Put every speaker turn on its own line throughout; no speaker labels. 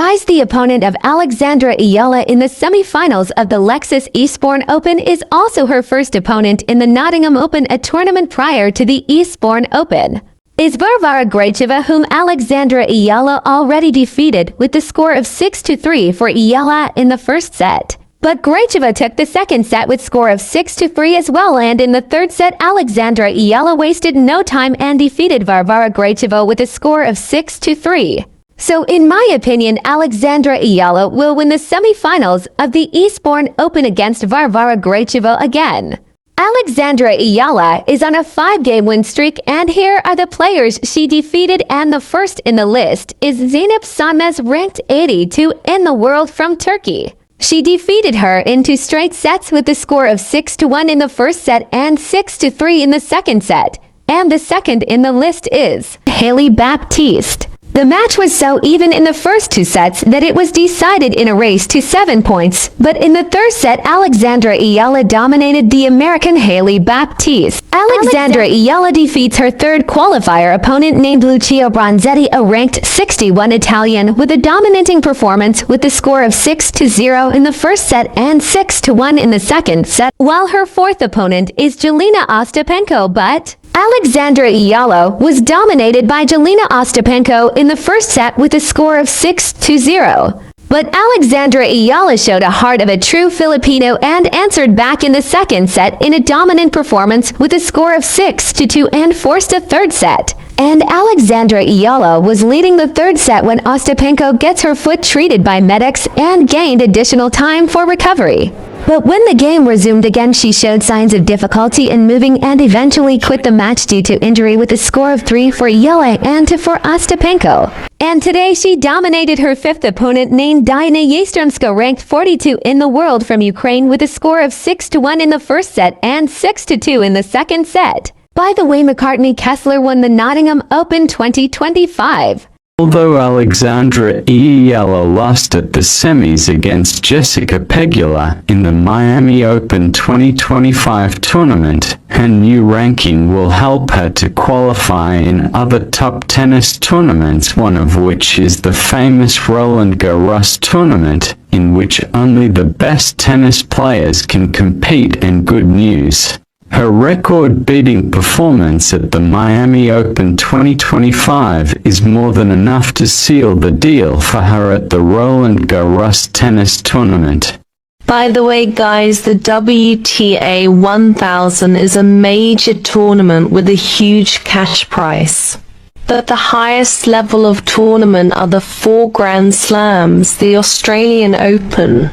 Guys, the opponent of Alexandra Eala in the semi-finals of the Lexus Eastbourne Open is also her first opponent in the Nottingham Open, a tournament prior to the Eastbourne Open. Is Varvara Gracheva, whom Alexandra Eala already defeated with the score of 6-3 for Eala in the first set. But Gracheva took the second set with score of 6-3 as well, and in the third set Alexandra Eala wasted no time and defeated Varvara Gracheva with a score of 6-3. So in my opinion, Alexandra Eala will win the semi-finals of the Eastbourne Open against Varvara Gracheva again. Alexandra Eala is on a 5-game win streak, and here are the players she defeated, and the first in the list is Zeynep Sönmez, ranked 82 in the world from Turkey. She defeated her in 2 straight sets with the score of 6-1 in the first set and 6-3 in the second set. And the second in the list is Hailey Baptiste. The match was so even in the first 2 sets that it was decided in a race to 7 points, but in the third set Alexandra Eala dominated the American Hailey Baptiste. Alexandra Eala defeats her third qualifier opponent named Lucio Bronzetti, a ranked 61 Italian, with a dominating performance with the score of 6-0 in the first set and 6-1 in the second set, while her fourth opponent is Jelena Ostapenko, but Alexandra Eala was dominated by Jelena Ostapenko in the first set with a score of 6-0. But Alexandra Eala showed a heart of a true Filipino and answered back in the second set in a dominant performance with a score of 6-2 and forced a third set. And Alexandra Eala was leading the third set when Ostapenko gets her foot treated by medics and gained additional time for recovery. But when the game resumed again, she showed signs of difficulty in moving and eventually quit the match due to injury with a score of 3 for Eala and 2 for Ostapenko. And today she dominated her fifth opponent named Diana Yastremska, ranked 42 in the world from Ukraine, with a score of 6-1 in the first set and 6-2 in the second set. By the way, McCartney Kessler won the Nottingham Open 2025.
Although Alexandra Eala lost at the semis against Jessica Pegula in the Miami Open 2025 tournament, her new ranking will help her to qualify in other top tennis tournaments, one of which is the famous Roland Garros tournament, in which only the best tennis players can compete. And good news, her record-beating performance at the Miami Open 2025 is more than enough to seal the deal for her at the Roland Garros tennis tournament.
By the way guys, the WTA 1000 is a major tournament with a huge cash prize. But the highest level of tournament are the 4 Grand Slams: the Australian Open,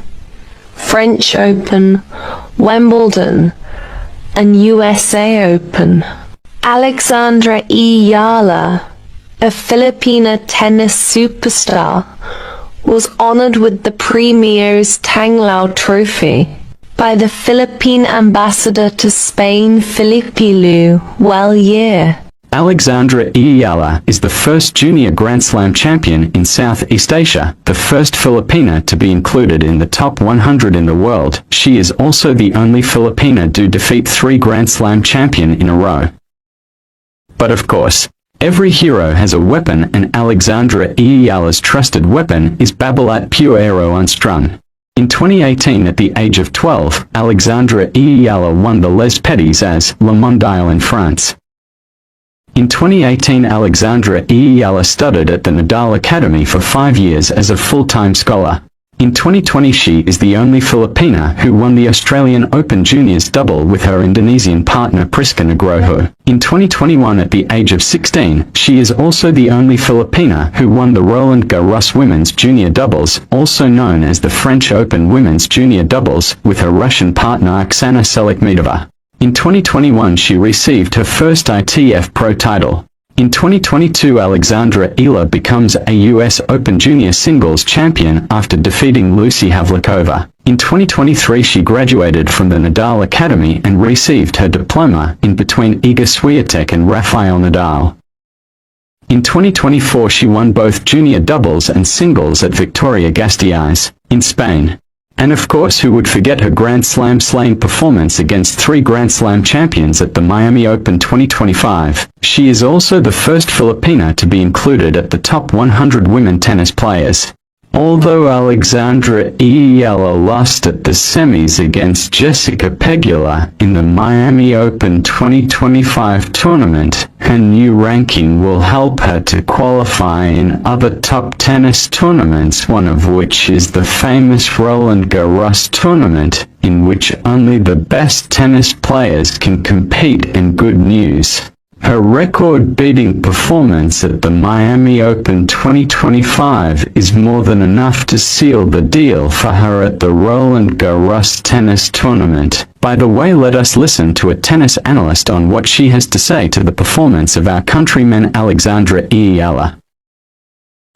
French Open, Wimbledon, and USA Open. Alexandra Eala, a Filipina tennis superstar, was honored with the Premier's Tanglao Trophy by the Philippine ambassador to Spain, Felipe Lu Huellier.
Alexandra Eala is the first junior Grand Slam champion in Southeast Asia, the first Filipina to be included in the top 100 in the world. She is also the only Filipina to defeat 3 Grand Slam champions in a row. But of course, every hero has a weapon, and Alexandra Eala's trusted weapon is Babolat Pure Aero Unstrung. In 2018, at the age of 12, Alexandra Eala won the Les Petits as Le Mondial in France. In 2018, Alexandra Eala studied at the Nadal Academy for 5 years as a full-time scholar. In 2020, she is the only Filipina who won the Australian Open Juniors double with her Indonesian partner Priska Nugroho. In 2021, at the age of 16, she is also the only Filipina who won the Roland Garros Women's Junior Doubles, also known as the French Open Women's Junior Doubles, with her Russian partner Oksana Selekhmedova. In 2021, she received her first ITF Pro title. In 2022, Alexandra Eala becomes a US Open Junior Singles champion after defeating Lucy Havlikova. In 2023, she graduated from the Nadal Academy and received her diploma in between Iga Swiatek and Rafael Nadal. In 2024, she won both junior doubles and singles at Vitoria-Gasteiz in Spain. And of course, who would forget her Grand Slam slaying performance against 3 Grand Slam champions at the Miami Open 2025. She is also the first Filipina to be included at the top 100 women tennis players. Although Alexandra Eala lost at the semis against Jessica Pegula in the Miami Open 2025 tournament, her new ranking will help her to qualify in other top tennis tournaments, one of which is the famous Roland Garros tournament, in which only the best tennis players can compete. And good news, her record-beating performance at the Miami Open 2025 is more than enough to seal the deal for her at the Roland Garros tennis tournament. By the way, let us listen to a tennis analyst on what she has to say to the performance of our countryman Alexandra Eala.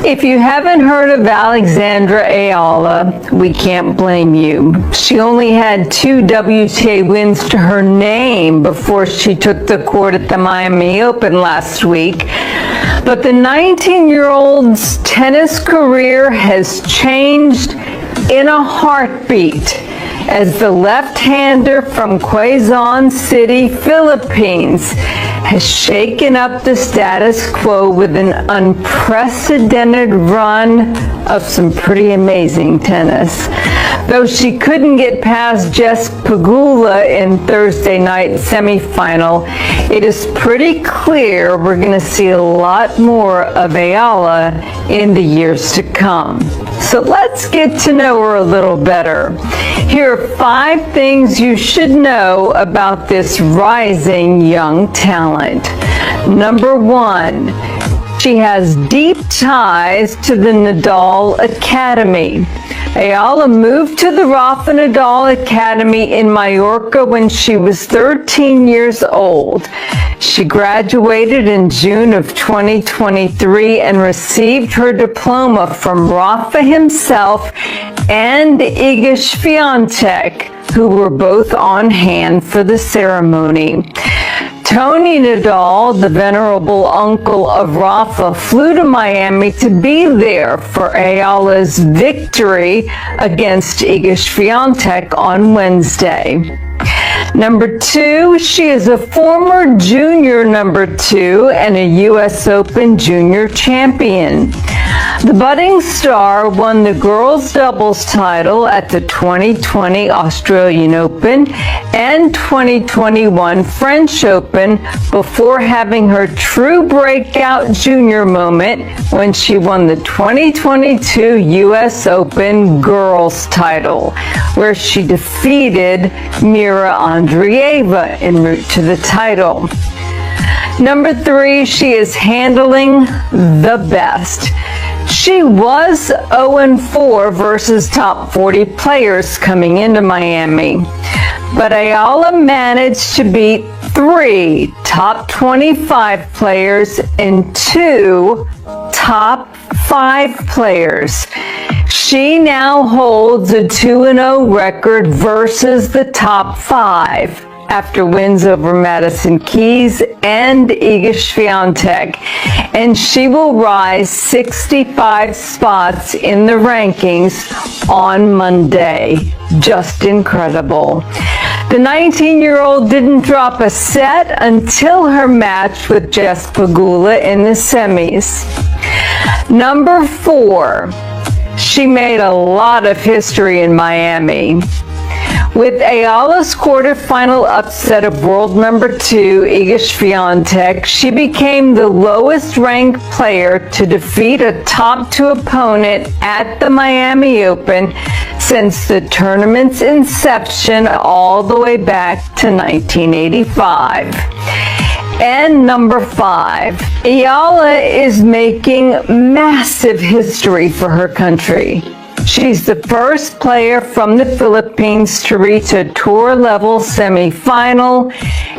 If you haven't heard of Alexandra Eala, we can't blame you. She only had 2 WTA wins to her name before she took the court at the Miami Open last week. But the 19-year-old's tennis career has changed in a heartbeat as the left-hander from Quezon City, Philippines, has shaken up the status quo with an unprecedented run of some pretty amazing tennis. Though she couldn't get past Jess Pegula in Thursday night semifinal, it is pretty clear we're going to see a lot more of Eala in the years to come. So let's get to know her a little better. Here are 5 things you should know about this rising young talent. Number 1, she has deep ties to the Nadal Academy. Eala moved to the Rafa Nadal Academy in Mallorca when she was 13 years old. She graduated in June of 2023 and received her diploma from Rafa himself and Iga Swiatek, who were both on hand for the ceremony. Tony Nadal, the venerable uncle of Rafa, flew to Miami to be there for Eala's victory against Iga Swiatek on Wednesday. Number 2, she is a former junior number 2 and a U.S. Open junior champion. The budding star won the girls' doubles title at the 2020 Australian Open and 2021 French Open before having her true breakout junior moment when she won the 2022 U.S. Open girls' title, where she defeated Mira Andreeva en route to the title. Number 3, she is handling the best. She was 0-4 versus top 40 players coming into Miami, but Eala managed to beat 3 top 25 players and 2 top 5 players. She now holds a 2-0 record versus the top 5. After wins over Madison Keys and Iga Swiatek, and she will rise 65 spots in the rankings on Monday. Just incredible. The 19-year-old didn't drop a set until her match with Jess Pegula in the semis. Number 4, she made a lot of history in Miami. With Eala's quarterfinal upset of world number 2, Iga Swiatek, she became the lowest ranked player to defeat a top 2 opponent at the Miami Open since the tournament's inception all the way back to 1985. And number 5, Eala is making massive history for her country. She's the first player from the Philippines to reach a tour-level semifinal,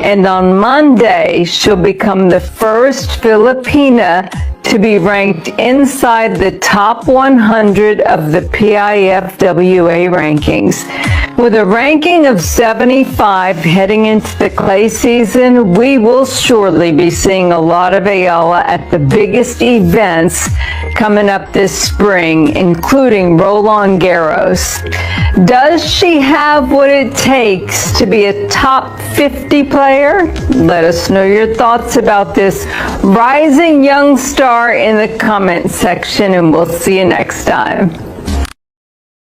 and on Monday, she'll become the first Filipina to be ranked inside the top 100 of the PIFWA rankings. With a ranking of 75 heading into the clay season, we will surely be seeing a lot of Eala at the biggest events coming up this spring, including Roland Garros. Does she have what it takes to be a top 50 player? Let us know your thoughts about this rising young star in the comment section, and we'll see you next time.